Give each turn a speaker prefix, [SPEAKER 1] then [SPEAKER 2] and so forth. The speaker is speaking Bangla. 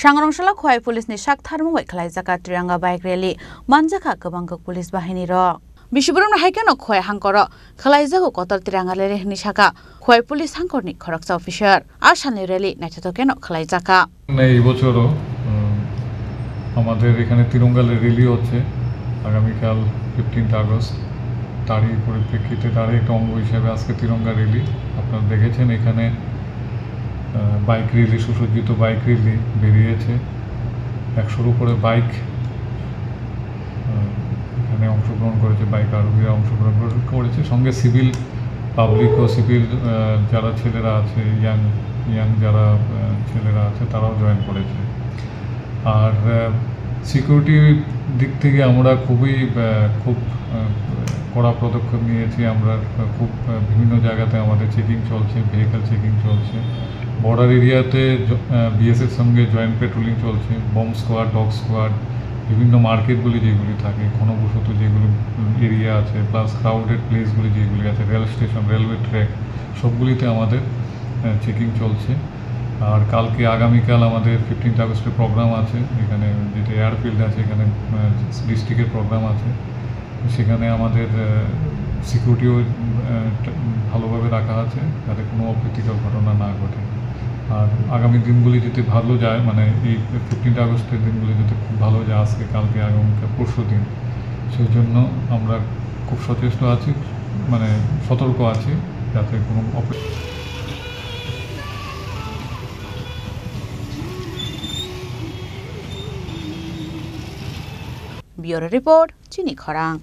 [SPEAKER 1] Sangrongshla khwai police ni shaktharmu wai khlai jaka tiranga bike rally manjaka kabangka police bahini ro Bishiburum haikeno khwai hangkoro khlai jago kotor tiranga rally ni shaka khwai police hangkorni khoraksa officer ashani rally naithato keno khlai jaka
[SPEAKER 2] এই বছরও আমাদের এখানে তিরঙ্গা র্যালি হচ্ছে আগামীকাল 15 আগস্ট তারই পরিপ্রেক্ষিতে তার একটা অঙ্গ হিসেবে আজকে তিরঙ্গা র্যালি আপনারা দেখেছেন এখানে বাইক র্যালি সুসজ্জিত বাইক র্যালি বেরিয়েছে 100-এর উপরে বাইক এখানে অংশগ্রহণ করেছে বাইক আরোহীরা অংশগ্রহণ করেছে সঙ্গে সিভিল পাবলিক ও সিভিল যারা ছেলেরা আছে ইয়াং যারা ছেলেরা আছে তারাও জয়েন করেছে আর সিকিউরিটির দিক থেকে আমরা খুব কড়া পদক্ষেপ নিয়েছি আমরা খুব বিভিন্ন জায়গাতে আমাদের চেকিং চলছে ভেহিকল চেকিং চলছে বর্ডার এরিয়াতে বিএসএফ সঙ্গে জয়েন্ট পেট্রোলিং চলছে বম্ব স্কোয়াড ডগ স্কোয়াড বিভিন্ন মার্কেটগুলি যেগুলি থাকে ঘনবসত যেগুলো এরিয়া আছে প্লাস ক্রাউডেড প্লেসগুলি যেগুলি আছে রেল স্টেশন রেলওয়ে ট্র্যাক সবগুলিতে আমাদের চেকিং চলছে আর কালকে আগামীকাল আমাদের 15 আগস্টের প্রোগ্রাম আছে এখানে যেটা এয়ারফিল্ড আছে এখানে ডিস্ট্রিক্টের প্রোগ্রাম আছে সেখানে আমাদের সিকিউরিটিও ভালোভাবে রাখা আছে যাতে কোনো অপ্রীতিকর ঘটনা না ঘটে আর আগামী দিনগুলি যদি ভালো যায় মানে এই 15 আগস্টের দিনগুলি যদি খুব ভালো যায় আজকে কালকে আগামীকাল পরশু দিন সেই জন্য আমরা খুব সচেষ্ট আছি মানে সতর্ক আছি যাতে কোনো
[SPEAKER 1] Bureau Report, Chini Khorang.